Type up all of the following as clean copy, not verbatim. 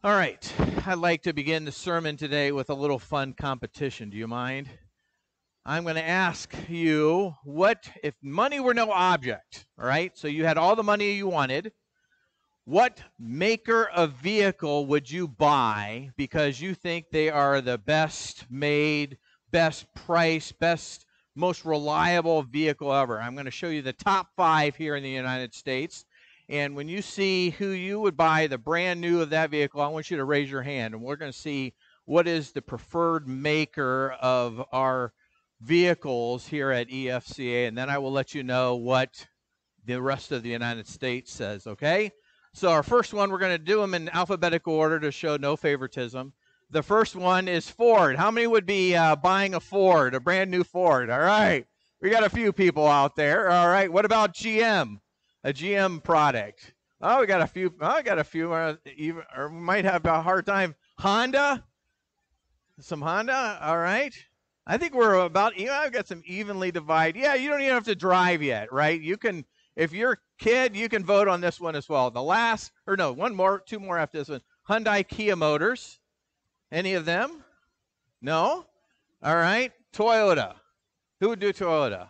All right, I'd like to begin the sermon today with a little fun competition. Do you mind? I'm going to ask you, what if money were no object, all right? So you had all the money you wanted. What maker of vehicle would you buy because you think they are the best made, best price, best, most reliable vehicle ever? I'm going to show you the top 5 here in the United States. And when you see who you would buy the brand new of that vehicle, I want you to raise your hand. And we're going to see what is the preferred maker of our vehicles here at EFCA. And then I will let you know what the rest of the United States says, okay? So our first one, we're going to do them in alphabetical order to show no favoritism. The first one is Ford. How many would be buying a Ford, a brand new Ford? All right. We got a few people out there. All right. What about GM? A GM product. Oh, we got a few. Oh, I got a few. Even, or we might have a hard time. Honda. Some Honda. All right. I think we're about. I've got some evenly divided. Yeah, you don't even have to drive yet, right? You can. If you're a kid, you can vote on this one as well. The last, or no, two more after this one. Hyundai, Kia Motors. Any of them? No? All right. Toyota. Who would do Toyota?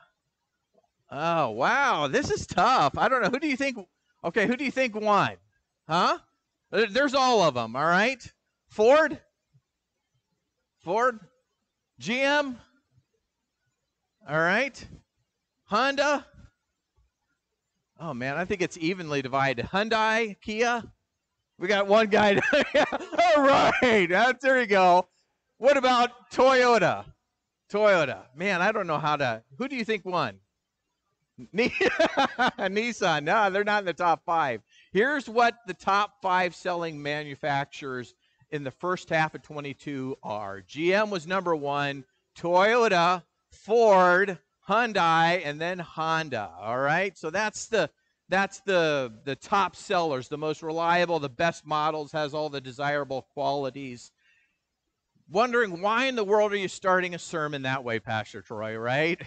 Oh, wow. This is tough. I don't know. Who do you think? Okay, who do you think won? Huh? There's all of them, all right? Ford? Ford? GM? All right. Honda? Oh, man, I think it's evenly divided. Hyundai, Kia? We got one guy. All right. There you go. What about Toyota? Toyota. Man, I don't know how to. Who do you think won? Nissan. No, they're not in the top 5. Here's what the top 5 selling manufacturers in the first half of 22 are. GM was number 1, Toyota, Ford, Hyundai, and then Honda. All right, so that's the top sellers, the most reliable, the best models, has all the desirable qualities. Wondering why in the world are you starting a sermon that way, Pastor Troy, right?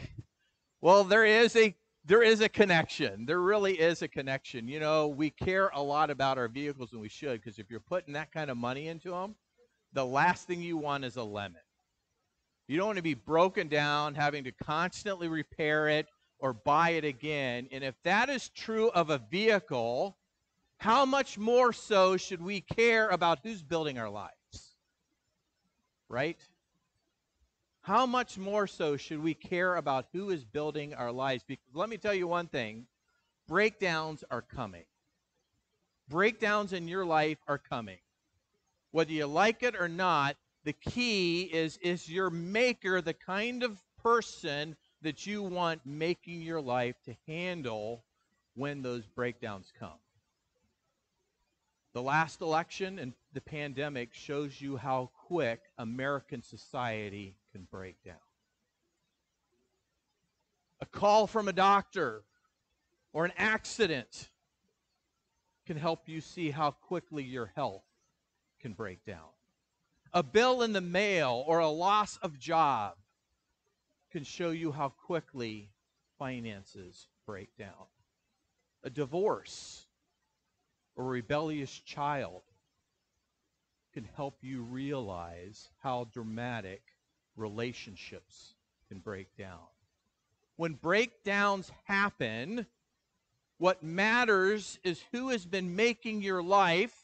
Well, there is a connection. There really is a connection. You know, we care a lot about our vehicles, and we should, because if you're putting that kind of money into them, the last thing you want is a lemon. You don't want to be broken down, having to constantly repair it or buy it again. And if that is true of a vehicle, how much more so should we care about who's building our lives? Right? How much more so should we care about who is building our lives? Because let me tell you one thing, breakdowns are coming. Breakdowns in your life are coming. Whether you like it or not, the key is your maker the kind of person that you want making your life to handle when those breakdowns come. The last election and the pandemic shows you how quick American society can break down. A call from a doctor or an accident can help you see how quickly your health can break down. A bill in the mail or a loss of job can show you how quickly finances break down. A divorce or a rebellious child can help you realize how dramatic relationships can break down. When breakdowns happen, what matters is who has been making your life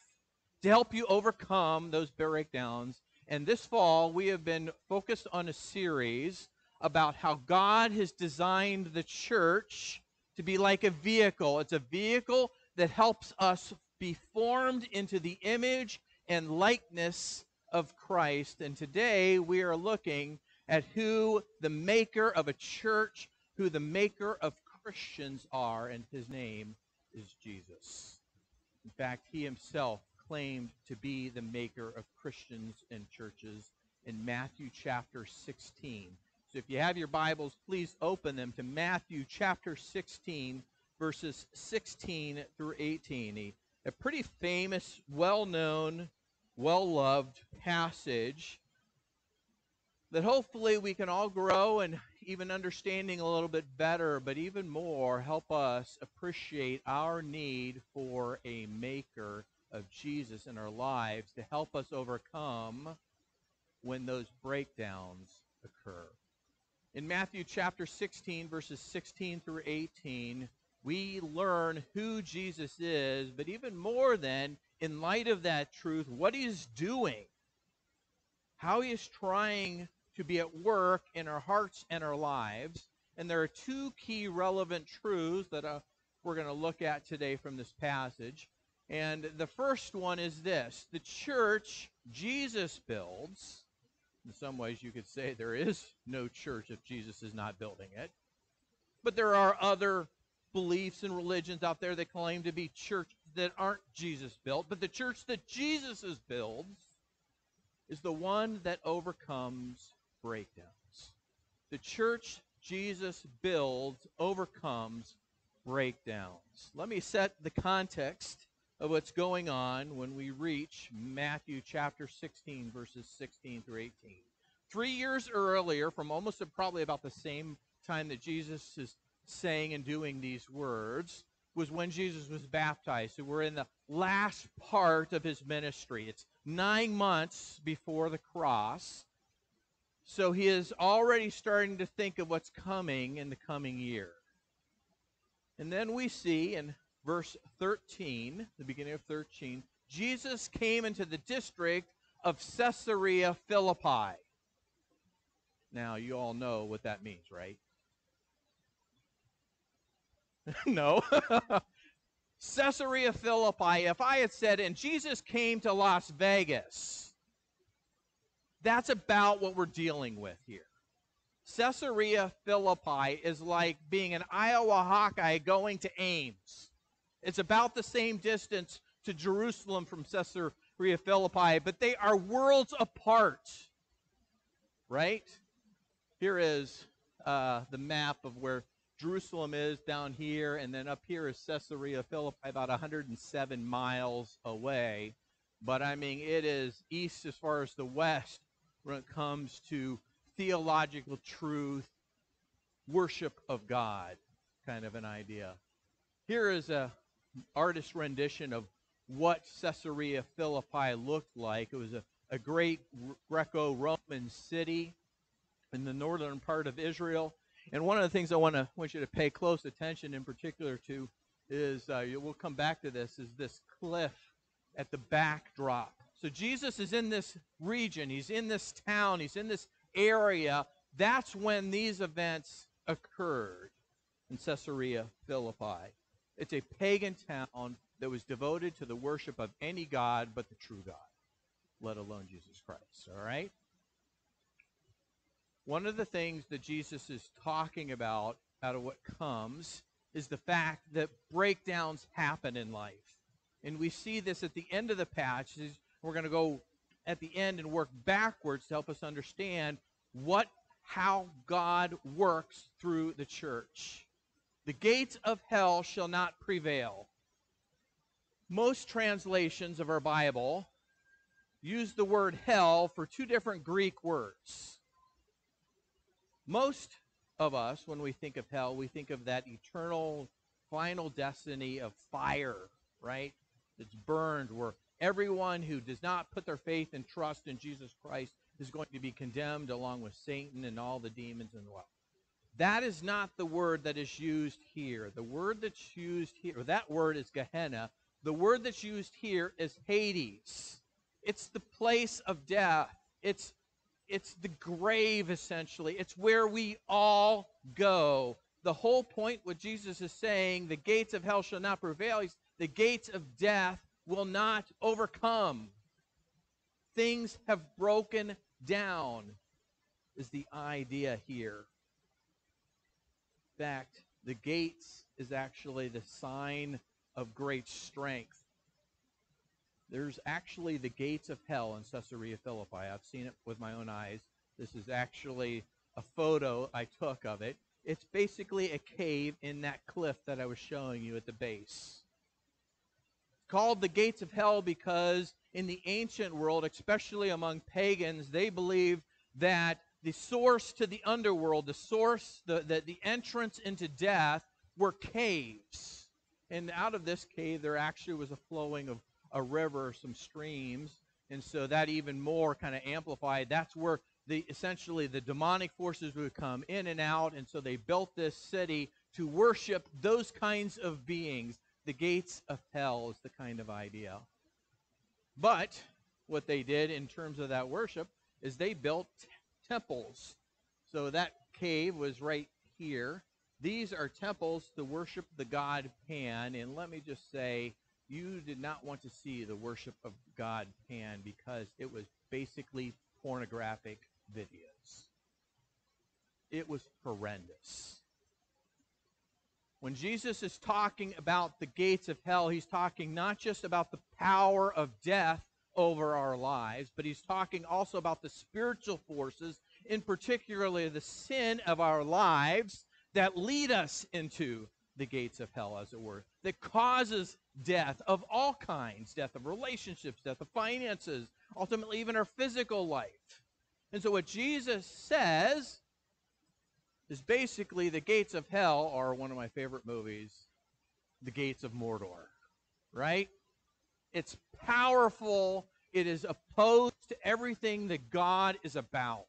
to help you overcome those breakdowns. And this fall, we have been focused on a series about how God has designed the church to be like a vehicle. It's a vehicle that helps us be formed into the image and likeness of Christ. And today we are looking at who the maker of a church, who the maker of Christians are, and his name is Jesus. In fact, he himself claimed to be the maker of Christians and churches in Matthew chapter 16. So if you have your Bibles, please open them to Matthew chapter 16, verses 16 through 18. A pretty famous, well-known, well-loved passage that hopefully we can all grow and even understanding a little bit better, but even more help us appreciate our need for a maker of Jesus in our lives to help us overcome when those breakdowns occur. In Matthew chapter 16, verses 16 through 18, we learn who Jesus is, but even more than, in light of that truth, what he's doing, how he is trying to be at work in our hearts and our lives. And there are two key relevant truths that we're going to look at today from this passage. And the first one is this: the church Jesus builds. In some ways, you could say there is no church if Jesus is not building it. But there are other beliefs and religions out there that claim to be churches that aren't Jesus built. But the church that Jesus builds is the one that overcomes breakdowns. The church Jesus builds overcomes breakdowns. Let me set the context of what's going on when we reach Matthew chapter 16, verses 16 through 18. 3 years earlier, from almost probably about the same time that Jesus is saying and doing these words, was when Jesus was baptized. So we're in the last part of his ministry. It's 9 months before the cross. So he is already starting to think of what's coming in the coming year. And then we see in verse 13, the beginning of 13, Jesus came into the district of Caesarea Philippi. Now, you all know what that means, right? No. Caesarea Philippi, if I had said, and Jesus came to Las Vegas, that's about what we're dealing with here. Caesarea Philippi is like being an Iowa Hawkeye going to Ames. It's about the same distance to Jerusalem from Caesarea Philippi, but they are worlds apart, right? Here is the map of where Jerusalem is down here, and then up here is Caesarea Philippi, about 107 miles away. But I mean, it is east as far as the west when it comes to theological truth, worship of God, kind of an idea. Here is a artist's rendition of what Caesarea Philippi looked like. It was a great Greco-Roman city in the northern part of Israel. And one of the things I want you to pay close attention in particular to is, we'll come back to this, is this cliff at the backdrop. So Jesus is in this region, he's in this town, he's in this area. That's when these events occurred in Caesarea Philippi. It's a pagan town that was devoted to the worship of any god but the true God, let alone Jesus Christ, all right? One of the things that Jesus is talking about out of what comes is the fact that breakdowns happen in life. And we see this at the end of the passage. We're going to go at the end and work backwards to help us understand how God works through the church. The gates of hell shall not prevail. Most translations of our Bible use the word hell for two different Greek words. Most of us, when we think of hell, we think of that eternal, final destiny of fire, right? That's burned, where everyone who does not put their faith and trust in Jesus Christ is going to be condemned along with Satan and all the demons and well. That is not the word that is used here. The word that's used here, or that word is Gehenna. The word that's used here is Hades. It's the place of death. It's the grave, essentially. It's where we all go. The whole point, what Jesus is saying, the gates of hell shall not prevail. The gates of death will not overcome. Things have broken down, is the idea here. In fact, the gates is actually the sign of great strength. There's actually the gates of hell in Caesarea Philippi. I've seen it with my own eyes. This is actually a photo I took of it. It's basically a cave in that cliff that I was showing you at the base. It's called the gates of hell because in the ancient world, especially among pagans, they believed that the source to the underworld, the entrance into death, were caves. And out of this cave, there actually was a flowing of a river, some streams, and so that even more kind of amplified. That's where essentially the demonic forces would come in and out, and so they built this city to worship those kinds of beings. The gates of hell is the kind of idea. But what they did in terms of that worship is they built temples. So that cave was right here. These are temples to worship the god Pan. And let me just say, you did not want to see the worship of god Pan because it was basically pornographic videos. It was horrendous. When Jesus is talking about the gates of hell, he's talking not just about the power of death over our lives, but he's talking also about the spiritual forces, in particularly the sin of our lives that lead us into the gates of hell, as it were, that causes death of all kinds, death of relationships, death of finances, ultimately even our physical life. And so what Jesus says is basically the gates of hell are one of my favorite movies, The Gates of Mordor, right? It's powerful. It is opposed to everything that God is about.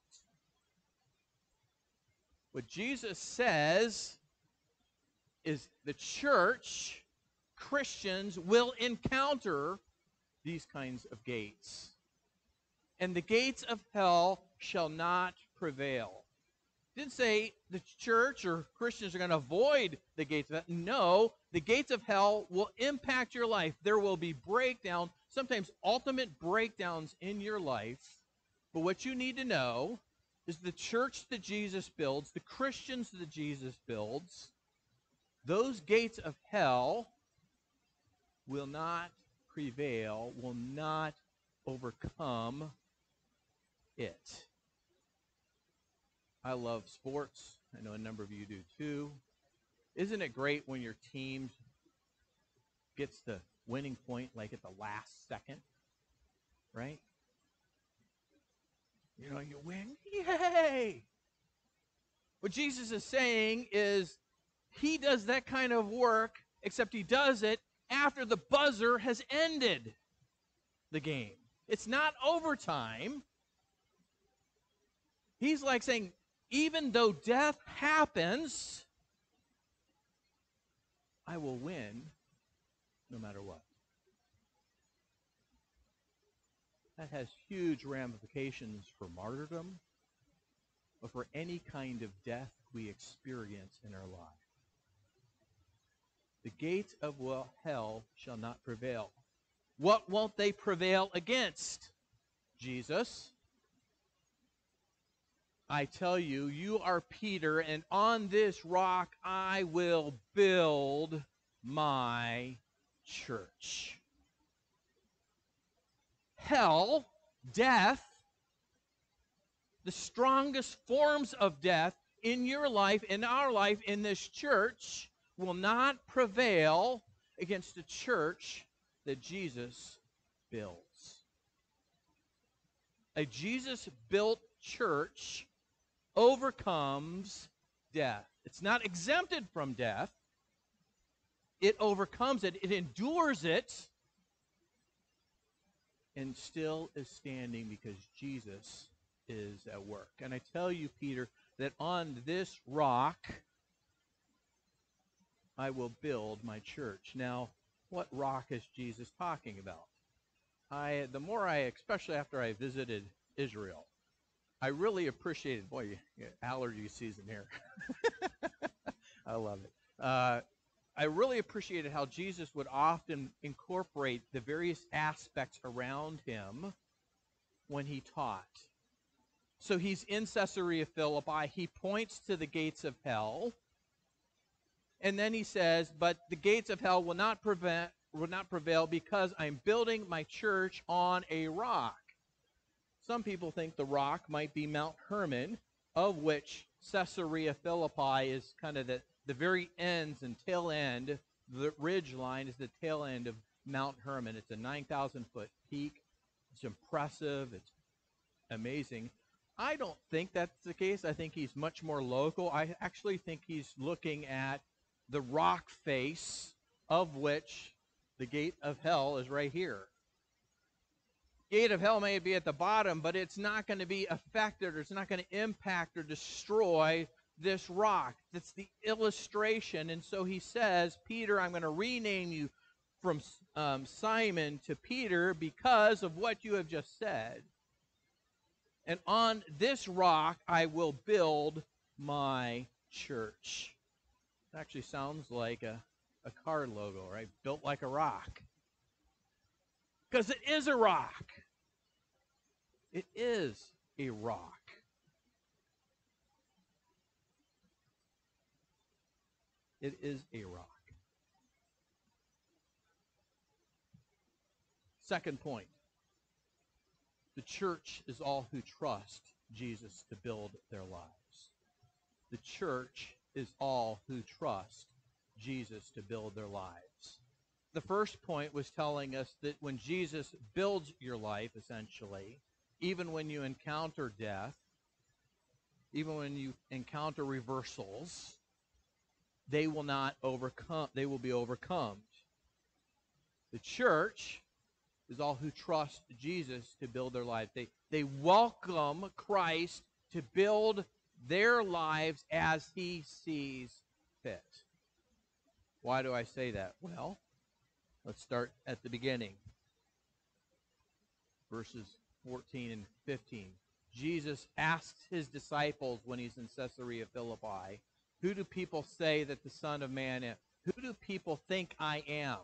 What Jesus says is the church, Christians, will encounter these kinds of gates. And the gates of hell shall not prevail. Didn't say the church or Christians are going to avoid the gates of hell. No, the gates of hell will impact your life. There will be breakdown, sometimes ultimate breakdowns in your life. But what you need to know is the church that Jesus builds, the Christians that Jesus builds, those gates of hell will not prevail, will not overcome it. I love sports. I know a number of you do too. Isn't it great when your team gets the winning point like at the last second? Right? You know, you win. Yay! What Jesus is saying is he does that kind of work, except he does it after the buzzer has ended the game. It's not overtime. He's like saying, even though death happens, I will win no matter what. That has huge ramifications for martyrdom, but for any kind of death we experience in our life. The gates of hell shall not prevail. What won't they prevail against? Jesus. I tell you, you are Peter, and on this rock I will build my church. Hell, death, the strongest forms of death in your life, in our life, in this church, will not prevail against the church that Jesus builds. A Jesus-built church overcomes death. It's not exempted from death. It overcomes it. It endures it and still is standing because Jesus is at work. And I tell you, Peter, that on this rock I will build my church. Now, what rock is Jesus talking about? Especially after I visited Israel, I really appreciated, allergy season here. I love it. I really appreciated how Jesus would often incorporate the various aspects around him when he taught. So he's in Caesarea Philippi. He points to the gates of hell. And then he says, but the gates of hell will not prevail because I'm building my church on a rock. Some people think the rock might be Mount Hermon, of which Caesarea Philippi is kind of the very ends and tail end. The ridge line is the tail end of Mount Hermon. It's a 9,000-foot peak. It's impressive. It's amazing. I don't think that's the case. I think he's much more local. I actually think he's looking at the rock face of which the gate of hell is right here. gate of hell may be at the bottom, but it's not going to be affected, or it's not going to impact or destroy this rock. That's the illustration. And so he says, Peter, I'm going to rename you from Simon to Peter because of what you have just said. And on this rock I will build my church. It actually sounds like a car logo, right? Built like a rock. Because it is a rock. It is a rock. It is a rock. Second point. The church is all who trust Jesus to build their lives. The church is all who trust Jesus to build their lives. The first point was telling us that when Jesus builds your life, essentially, even when you encounter death, even when you encounter reversals, they will not overcome, they will be overcome. The church is all who trust Jesus to build their lives. They welcome Christ to build their lives as he sees fit. Why do I say that? Well, let's start at the beginning. Verses 14 and 15. Jesus asks his disciples when he's in Caesarea Philippi, who do people say that the Son of Man is? Who do people think I am?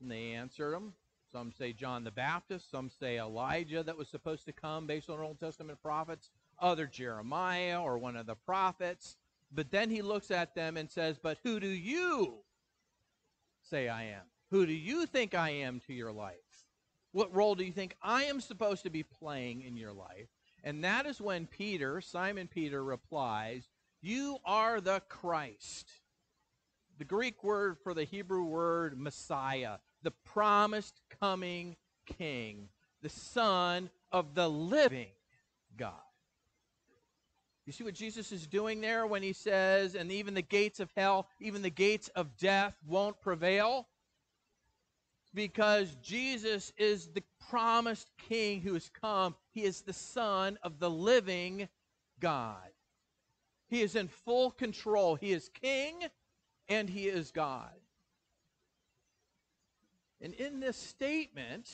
And they answered him. Some say John the Baptist. Some say Elijah that was supposed to come based on Old Testament prophets. Other Jeremiah or one of the prophets. But then he looks at them and says, but who do you say I am? Who do you think I am to your life? What role do you think I am supposed to be playing in your life? And that is when Peter, Simon Peter, replies, you are the Christ. The Greek word for the Hebrew word Messiah, the promised coming King, the Son of the living God. You see what Jesus is doing there when he says, and even the gates of hell, even the gates of death won't prevail? Because Jesus is the promised King who has come. He is the Son of the living God. He is in full control. He is King and he is God. And in this statement,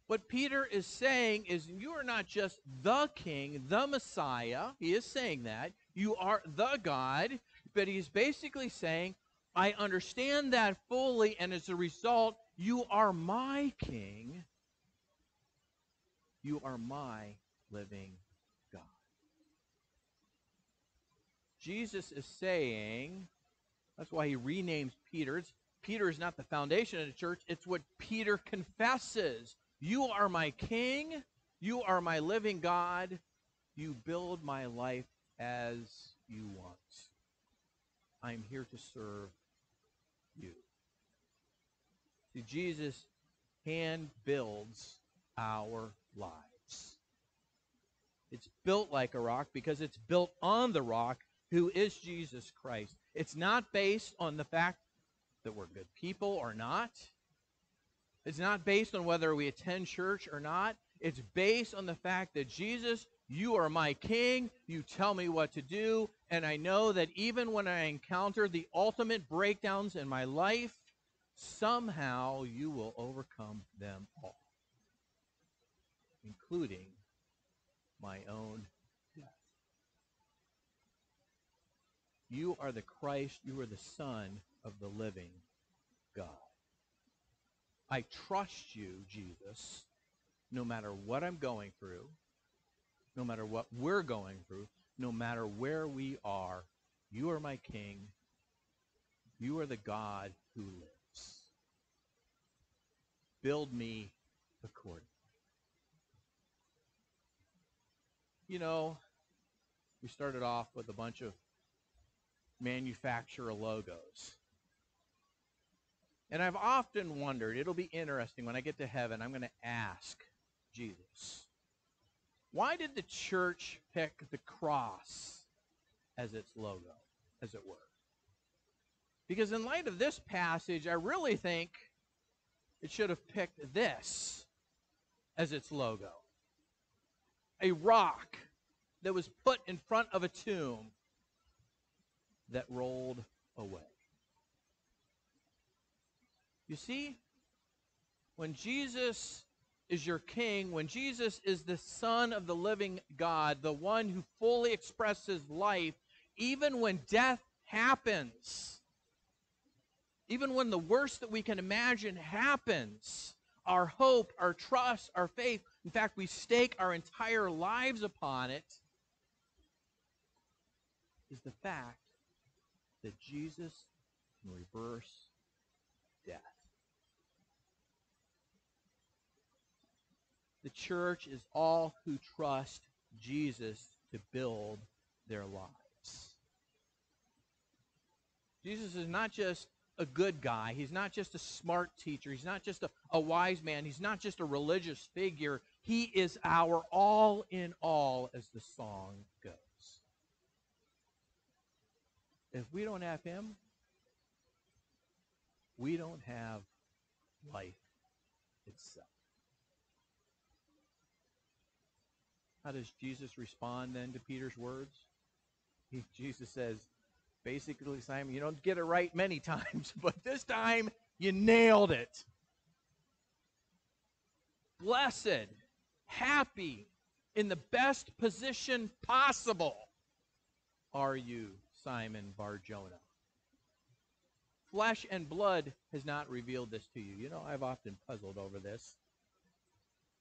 what Peter is saying is you are not just the King, the Messiah. He is saying that. You are the God. But he's basically saying, I understand that fully, and as a result, you are my King. You are my living God. Jesus is saying, that's why he renames Peter. Peter is not the foundation of the church. It's what Peter confesses. You are my King. You are my living God. You build my life as you want. I'm here to serve you. See, Jesus hand builds our lives. It's built like a rock because it's built on the rock who is Jesus Christ. It's not based on the fact that we're good people or not. It's not based on whether we attend church or not. It's based on the fact that Jesus, you are my King. You tell me what to do. And I know that even when I encounter the ultimate breakdowns in my life, somehow you will overcome them all, including my own death. You are the Christ. You are the Son of the living God. I trust you, Jesus, no matter what I'm going through, no matter what we're going through, no matter where we are. You are my King. You are the God who lives. Build me accordingly. You know, we started off with a bunch of manufacturer logos. And I've often wondered, it'll be interesting when I get to heaven, I'm going to ask Jesus, why did the church pick the cross as its logo, as it were? Because in light of this passage, I really think It should have picked this as its logo. A rock that was put in front of a tomb that rolled away. You see, when Jesus is your king, when Jesus is the Son of the living God, the one who fully expresses life, even when death happens, even when the worst that we can imagine happens, our hope, our trust, our faith, in fact, we stake our entire lives upon it, is the fact that Jesus can reverse death. The church is all who trust Jesus to build their lives. Jesus is not just a good guy. He's not just a smart teacher. He's not just a wise man. He's not just a religious figure. He is our all in all, as the song goes. If we don't have him, we don't have life itself. How does Jesus respond then to Peter's words? Jesus says, basically, Simon, you don't get it right many times, but this time you nailed it. Blessed, happy, in the best position possible are you, Simon Bar-Jonah. Flesh and blood has not revealed this to you. You know, I've often puzzled over this,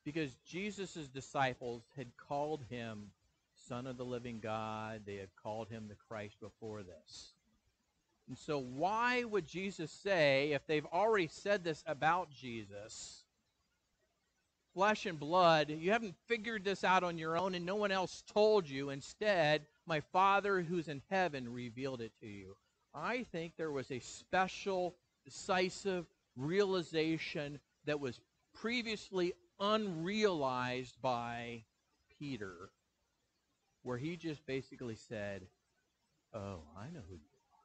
because Jesus' disciples had called him Son of the living God. They had called him the Christ before this. And so why would Jesus say, if they've already said this about Jesus, flesh and blood, you haven't figured this out on your own and no one else told you. Instead, my Father who's in heaven revealed it to you. I think there was a special, decisive realization that was previously unrealized by Peter, where he just basically said, oh, I know who you are.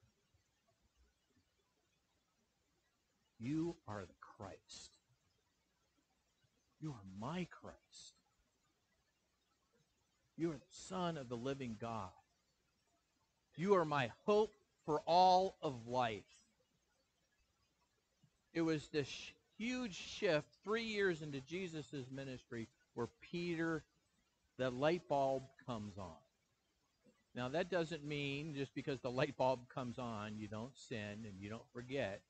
You are the Christ. You are my Christ. You are the Son of the living God. You are my hope for all of life. It was this huge shift 3 years into Jesus' ministry where Peter, the light bulb comes on. Now, that doesn't mean just because the light bulb comes on, you don't sin and you don't forget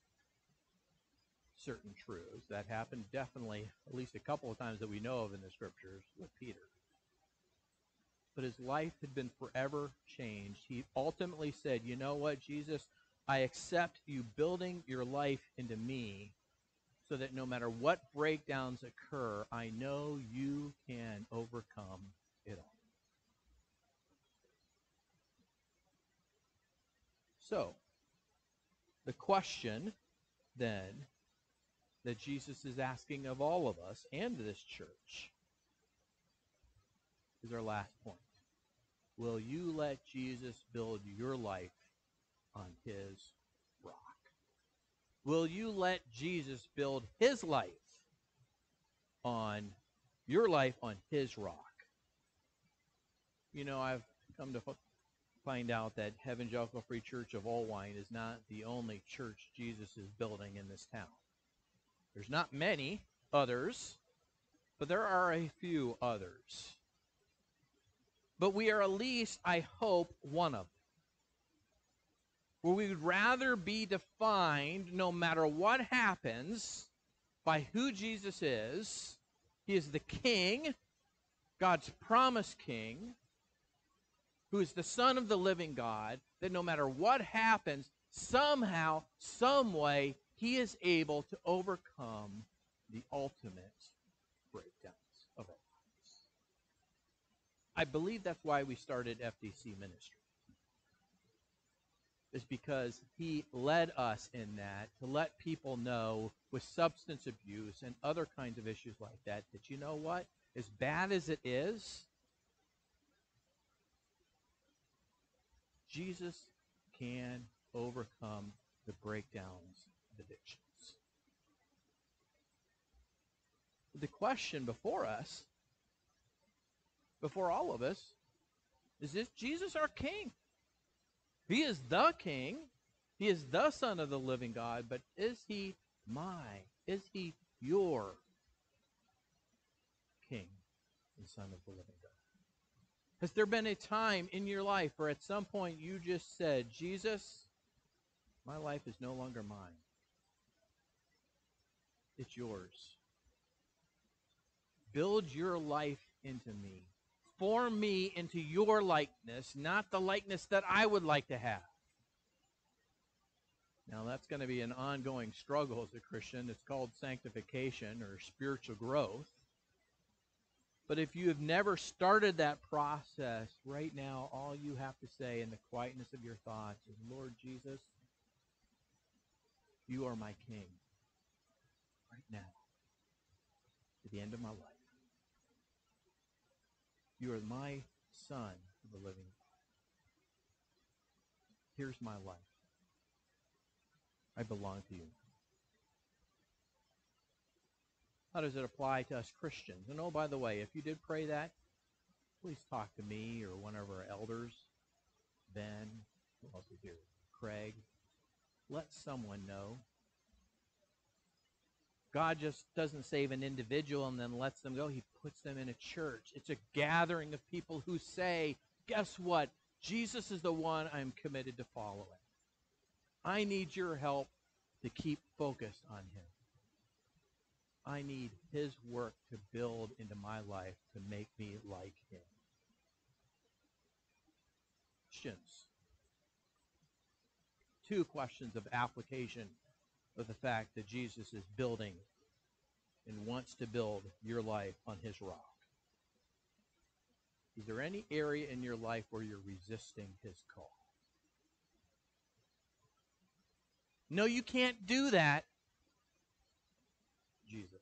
certain truths. That happened definitely at least a couple of times that we know of in the Scriptures with Peter. But his life had been forever changed. He ultimately said, you know what, Jesus, I accept you building your life into me so that no matter what breakdowns occur, I know you can overcome it all. So, the question then that Jesus is asking of all of us and this church is our last point. Will you let Jesus build your life on his rock? Will you let Jesus build his life on your life on his rock? You know, I've come to find out that Evangelical Free Church of Olwine is not the only church Jesus is building in this town. There's not many others, but there are a few others. But we are at least, I hope, one of them. Where we would rather be defined, no matter what happens, by who Jesus is. He is the King, God's promised King, who is the Son of the living God, that no matter what happens, somehow, some way, he is able to overcome the ultimate breakdowns of our lives. I believe that's why we started FDC ministry. Is because he led us in that to let people know with substance abuse and other kinds of issues like that, that you know what? As bad as it is, Jesus can overcome the breakdowns of addictions. The question before us, before all of us, is Jesus our King? He is the King. He is the Son of the living God, but is he is he your King and Son of the living God? Has there been a time in your life where at some point you just said, Jesus, my life is no longer mine. It's yours. Build your life into me. Form me into your likeness, not the likeness that I would like to have. Now, that's going to be an ongoing struggle as a Christian. It's called sanctification or spiritual growth. But if you have never started that process, right now, all you have to say in the quietness of your thoughts is, Lord Jesus, you are my King right now, to the end of my life. You are my Son of the living God. Here's my life. I belong to you. How does it apply to us Christians? And oh, by the way, if you did pray that, please talk to me or one of our elders, Ben, who else is here? Craig. Let someone know. God just doesn't save an individual and then lets them go. He puts them in a church. It's a gathering of people who say, guess what? Jesus is the one I'm committed to following. I need your help to keep focused on him. I need his work to build into my life to make me like him. Questions. 2 questions of application of the fact that Jesus is building and wants to build your life on his rock. Is there any area in your life where you're resisting his call? No, you can't do that, Jesus.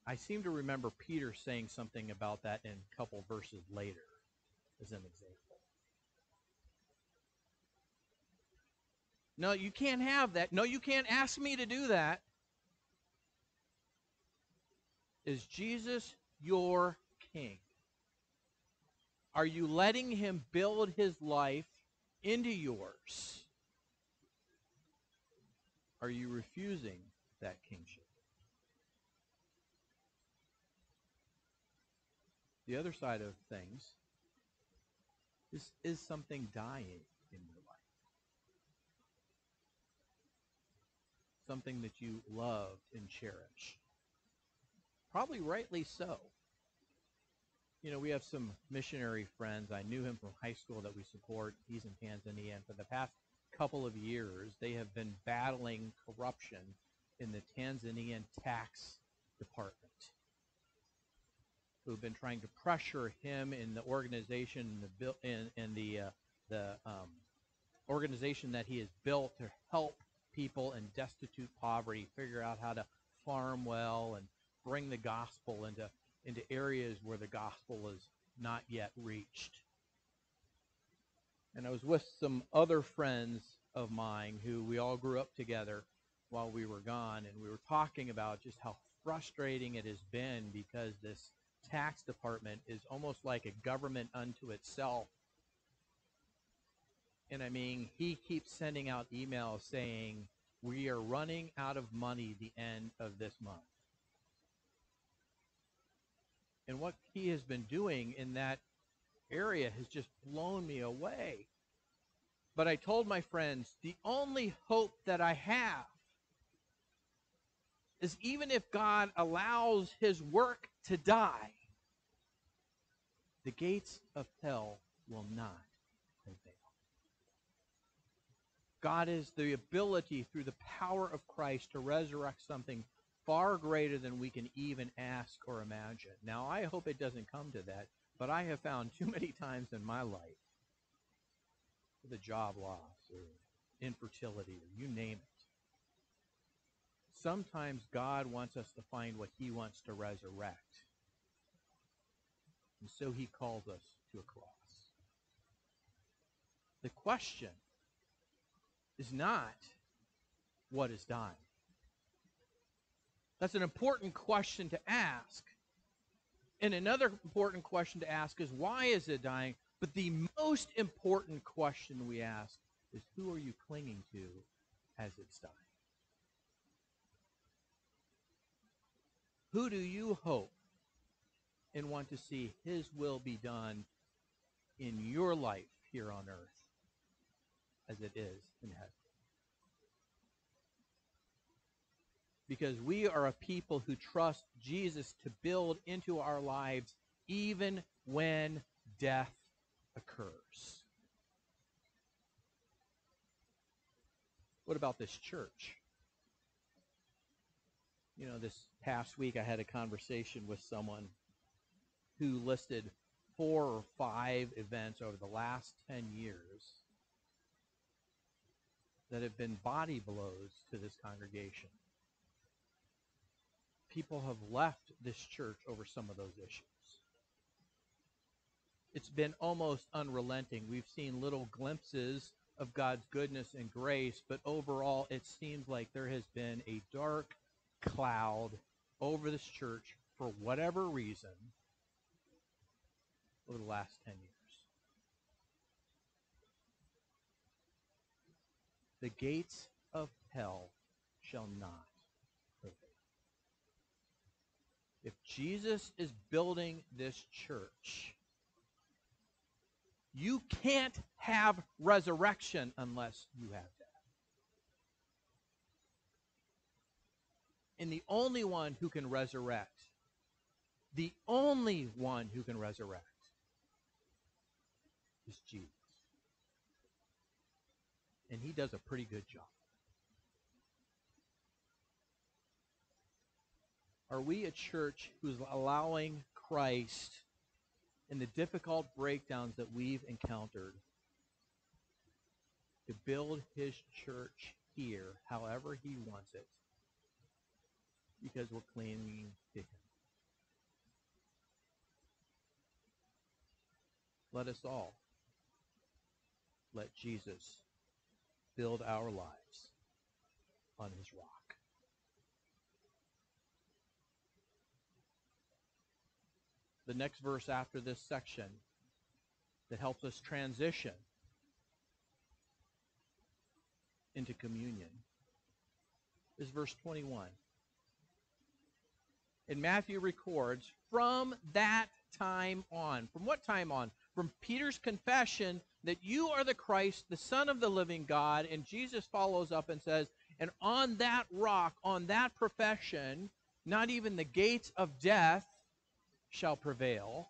I seem to remember Peter saying something about that in a couple verses later as an example. No, you can't have that. No, you can't ask me to do that. Is Jesus your King? Are you letting him build his life into yours? Are you refusing that kingship? The other side of things is something dying in your life. Something that you loved and cherished. Probably rightly so. You know, we have some missionary friends. I knew him from high school that we support. He's in Tanzania. And for the past couple of years, they have been battling corruption in the Tanzanian tax department. Who've been trying to pressure him in the organization, the organization that he has built to help people in destitute poverty figure out how to farm well and bring the gospel into areas where the gospel is not yet reached. And I was with some other friends of mine who we all grew up together while we were gone, and we were talking about just how frustrating it has been because this tax department is almost like a government unto itself. And I mean, he keeps sending out emails saying, we are running out of money the end of this month. And what he has been doing in that area has just blown me away. But I told my friends, the only hope that I have is even if God allows his work to die, the gates of hell will not prevail. God is the ability through the power of Christ to resurrect something far greater than we can even ask or imagine. Now, I hope it doesn't come to that, but I have found too many times in my life, the job loss or infertility or you name it, sometimes God wants us to find what he wants to resurrect. And so he calls us to a cross. The question is not what is dying. That's an important question to ask. And another important question to ask is, why is it dying? But the most important question we ask is, who are you clinging to as it's dying? Who do you hope and want to see his will be done in your life here on earth as it is in heaven? Because we are a people who trust Jesus to build into our lives even when death occurs. What about this church? You know, this past week I had a conversation with someone who listed 4 or 5 events over the last 10 years that have been body blows to this congregation. People have left this church over some of those issues. It's been almost unrelenting. We've seen little glimpses of God's goodness and grace, but overall it seems like there has been a dark cloud over this church for whatever reason over the last 10 years. The gates of hell shall not prevail. If Jesus is building this church, you can't have resurrection unless you have death. And the only one who can resurrect, is Jesus. And he does a pretty good job. Are we a church who's allowing Christ in the difficult breakdowns that we've encountered to build his church here however he wants it, because we're clinging to him? Let us all let Jesus build our lives on his rock. The next verse after this section that helps us transition into communion is verse 21. And Matthew records, from that time on. From what time on? From Peter's confession that you are the Christ, the Son of the living God. And Jesus follows up and says, and on that rock, on that profession, not even the gates of death shall prevail.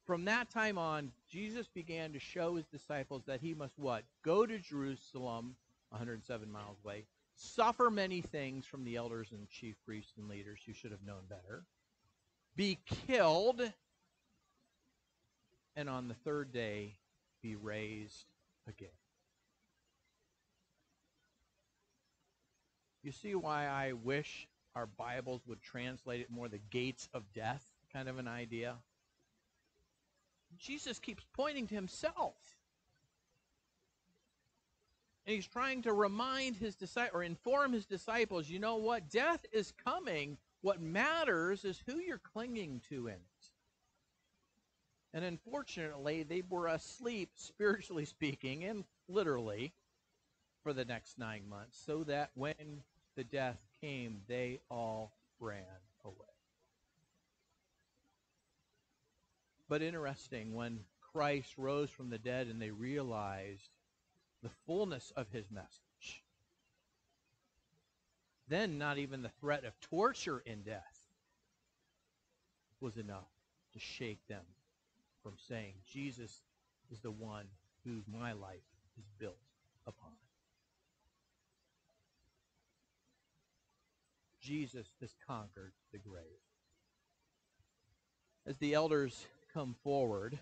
From that time on, Jesus began to show his disciples that he must what? Go to Jerusalem, 107 miles away, suffer many things from the elders and chief priests and leaders who should have known better, be killed, and on the third day be raised again. You see why I wish our Bibles would translate it more the gates of death kind of an idea? Jesus keeps pointing to himself. And he's trying to remind his disciples, or inform his disciples, you know what? Death is coming. What matters is who you're clinging to in it. And unfortunately, they were asleep, spiritually speaking, and literally, for the next 9 months, so that when the death came, they all ran away. But interesting, when Christ rose from the dead and they realized the fullness of his message, then not even the threat of torture in death was enough to shake them from saying, Jesus is the one who my life is built upon. Jesus has conquered the grave. As the elders come forward,